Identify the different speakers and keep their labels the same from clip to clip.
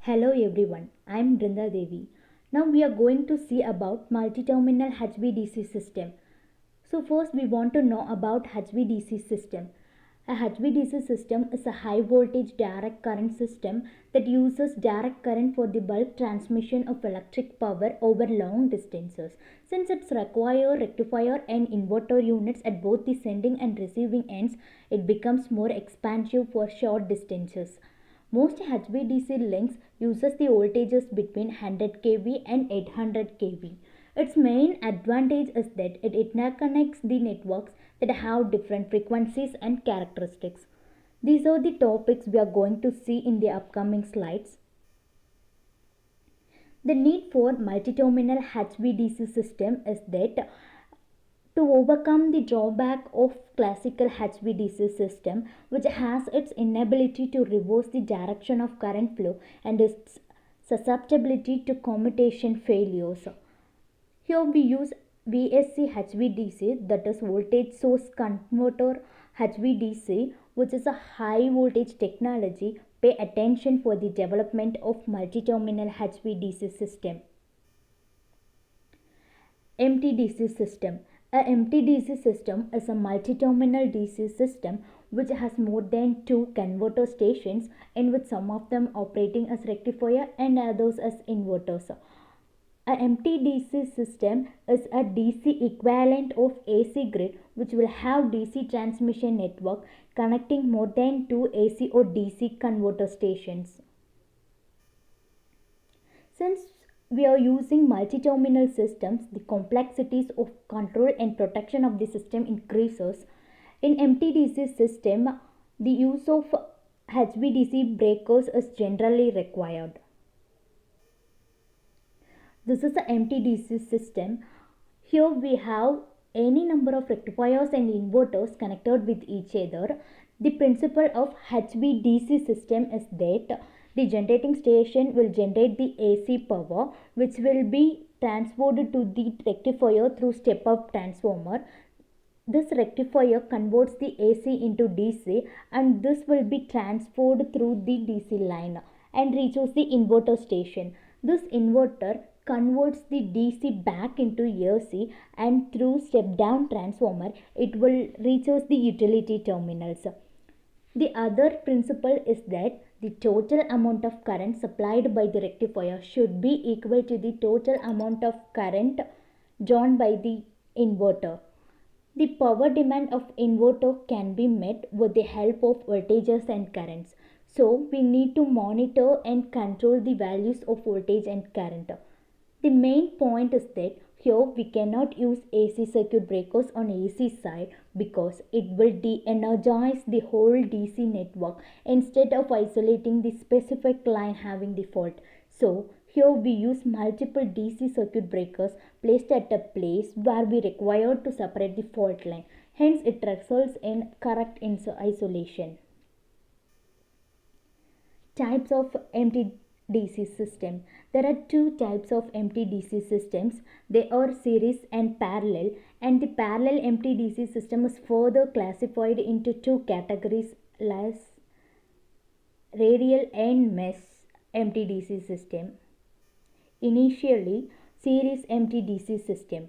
Speaker 1: Hello everyone, I am Brinda Devi. Now we are going to see about multi-terminal HVDC system. So first we want to know about HVDC system. A HVDC system is a high voltage direct current system that uses direct current for the bulk transmission of electric power over long distances. Since it requires rectifier and inverter units at both the sending and receiving ends, it becomes more expansive for short distances. Most HVDC links uses the voltages between 100 kV and 800 kV. Its main advantage is that it interconnects the networks that have different frequencies and characteristics. These are the topics we are going to see in the upcoming slides. The need for multi-terminal HVDC system is that to overcome the drawback of classical HVDC system, which has its inability to reverse the direction of current flow and its susceptibility to commutation failures. Here we use VSC HVDC, that is voltage source converter HVDC, which is a high voltage technology. Pay attention for the development of multi-terminal HVDC system. MTDC system. A MTDC system is a multi-terminal DC system which has more than two converter stations, in which some of them operating as rectifier and others as inverters. A MTDC system is a DC equivalent of AC grid, which will have DC transmission network connecting more than two AC or DC converter stations. Since we are using multi-terminal systems, the complexities of control and protection of the system increases. In MTDC system, the use of HVDC breakers is generally required. This is the MTDC system. Here we have any number of rectifiers and inverters connected with each other. The principle of HVDC system is that the generating station will generate the AC power, which will be transferred to the rectifier through step-up transformer. This rectifier converts the AC into DC, and this will be transferred through the DC line and reaches the inverter station. This inverter converts the DC back into AC, and through step down transformer it will reaches the utility terminals. The other principle is that the total amount of current supplied by the rectifier should be equal to the total amount of current drawn by the inverter. The power demand of inverter can be met with the help of voltages and currents. So we need to monitor and control the values of voltage and current. The main point is that here we cannot use AC circuit breakers on AC side because it will de-energize the whole DC network instead of isolating the specific line having the fault. So here we use multiple DC circuit breakers placed at a place where we require to separate the fault line. Hence it results in correct isolation. Types of MTDC system. There are two types of MTDC systems. They are series and parallel, and the parallel MTDC system is further classified into two categories as radial and mesh MTDC system. Initially, series MTDC system.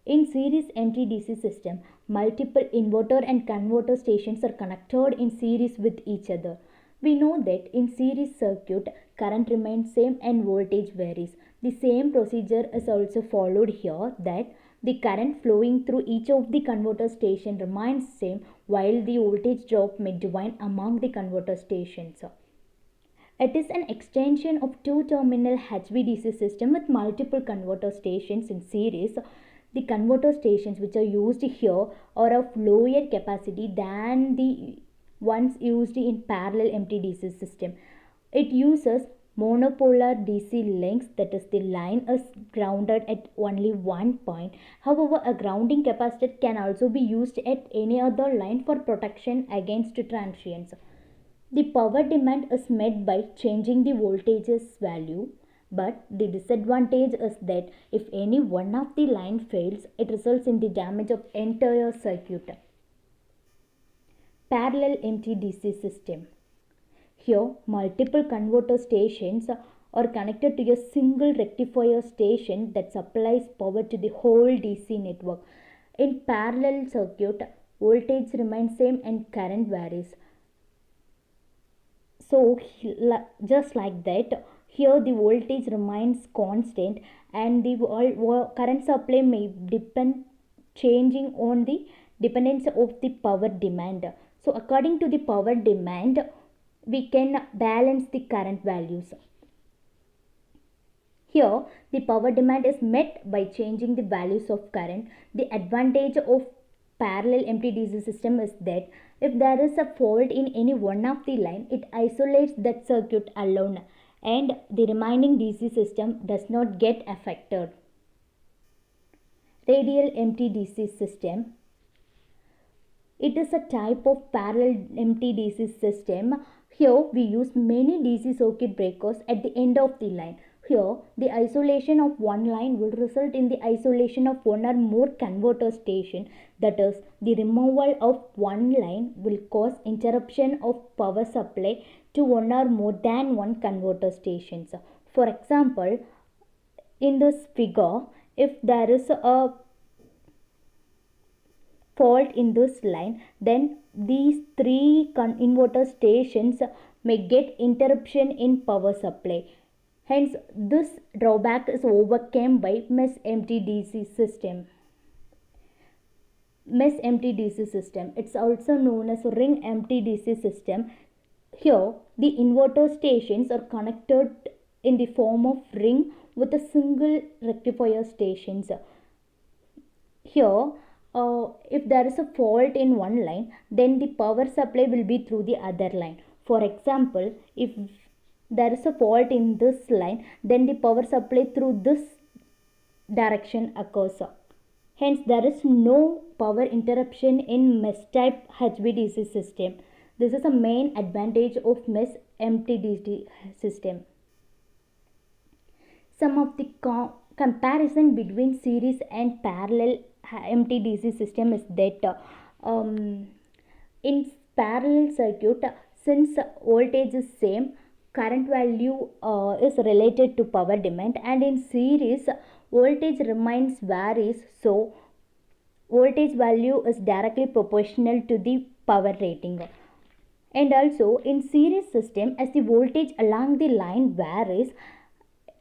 Speaker 1: In series MTDC system, multiple inverter and converter stations are connected in series with each other. We know that in series circuit, current remains same and voltage varies. The same procedure is also followed here, that the current flowing through each of the converter station remains same while the voltage drop may divide among the converter stations. It is an extension of two-terminal HVDC system with multiple converter stations in series. The converter stations which are used here are of lower capacity than the ones used in parallel MTDC system. It uses monopolar DC links, that is, the line is grounded at only one point. However, a grounding capacitor can also be used at any other line for protection against transients. The power demand is met by changing the voltage's value, but the disadvantage is that if any one of the line fails, it results in the damage of entire circuit. Parallel MTDC system. Here, multiple converter stations are connected to a single rectifier station that supplies power to the whole DC network. In parallel circuit, voltage remains same and current varies. So just like that, here the voltage remains constant and the current supply may depend changing on the dependence of the power demand. So according to the power demand, we can balance the current values. Here, the power demand is met by changing the values of current. The advantage of parallel empty DC system is that if there is a fault in any one of the line, it isolates that circuit alone and the remaining DC system does not get affected. Radial empty DC system. It is a type of parallel empty DC system. Here we use many DC circuit breakers at the end of the line. Here the isolation of one line will result in the isolation of one or more converter station. That is, the removal of one line will cause interruption of power supply to one or more than one converter stations. For example, in this figure, if there is a fault in this line, then these three inverter stations may get interruption in power supply. Hence, this drawback is overcome by mesh empty DC system. Mesh empty DC system. It's also known as ring empty DC system. Here, the inverter stations are connected in the form of ring with a single rectifier stations. Here, if there is a fault in one line, then the power supply will be through the other line. For example, if there is a fault in this line, then the power supply through this direction occurs. Hence, there is no power interruption in mesh type HVDC system. This is a main advantage of mesh empty DC system. Some of the comparison between series and parallel empty DC system is that in parallel circuit, since voltage is same, current value is related to power demand, and in series voltage remains varies, so voltage value is directly proportional to the power rating. And also in series system, as the voltage along the line varies,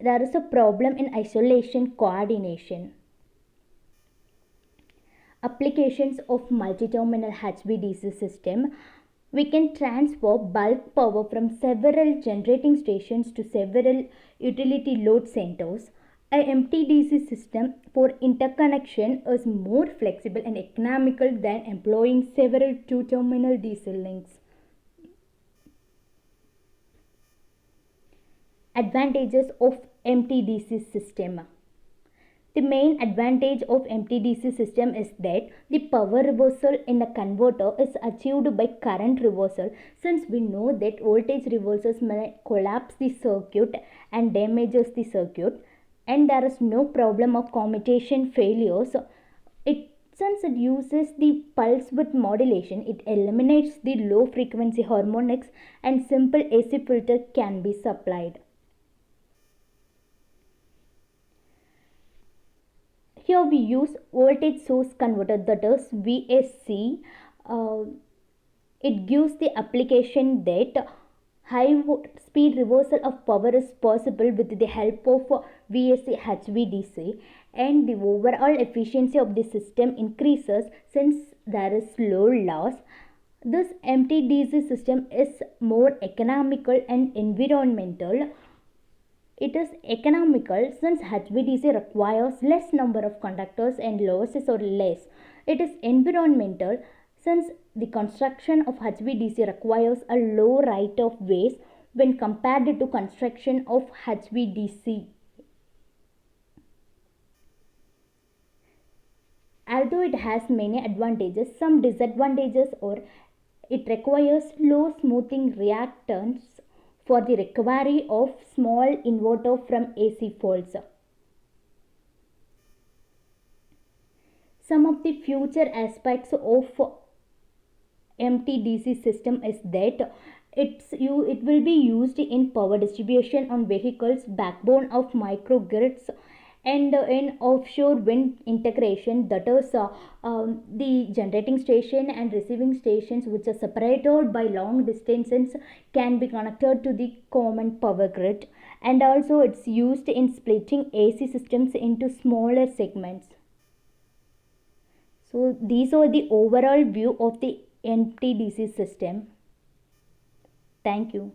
Speaker 1: there is a problem in isolation coordination. Applications of multi-terminal HVDC system. We can transfer bulk power from several generating stations to several utility load centers. A empty DC system for interconnection is more flexible and economical than employing several two-terminal DC links. Advantages of empty DC system. The main advantage of empty DC system is that the power reversal in a converter is achieved by current reversal, since we know that voltage reversals may collapse the circuit and damages the circuit, and there is no problem of commutation failures. Since it uses the pulse width modulation, it eliminates the low frequency harmonics and simple AC filter can be supplied. Here we use voltage source converter, that is VSC. It gives the application that high speed reversal of power is possible with the help of VSC HVDC, and the overall efficiency of the system increases since there is low loss. This empty DC system is more economical and environmental. It is economical since HVDC requires less number of conductors and losses are less. It is environmental since the construction of HVDC requires a low rate of waste when compared to construction of HVDC. Although it has many advantages, some disadvantages are it requires low smoothing reactance for the recovery of small inverter from AC faults. Some of the future aspects of empty DC system is that It will be used in power distribution on vehicles, backbone of microgrids, and in offshore wind integration, that is the generating station and receiving stations which are separated by long distances can be connected to the common power grid, and also it's used in splitting AC systems into smaller segments. So these are the overall view of the MTDC system. Thank you.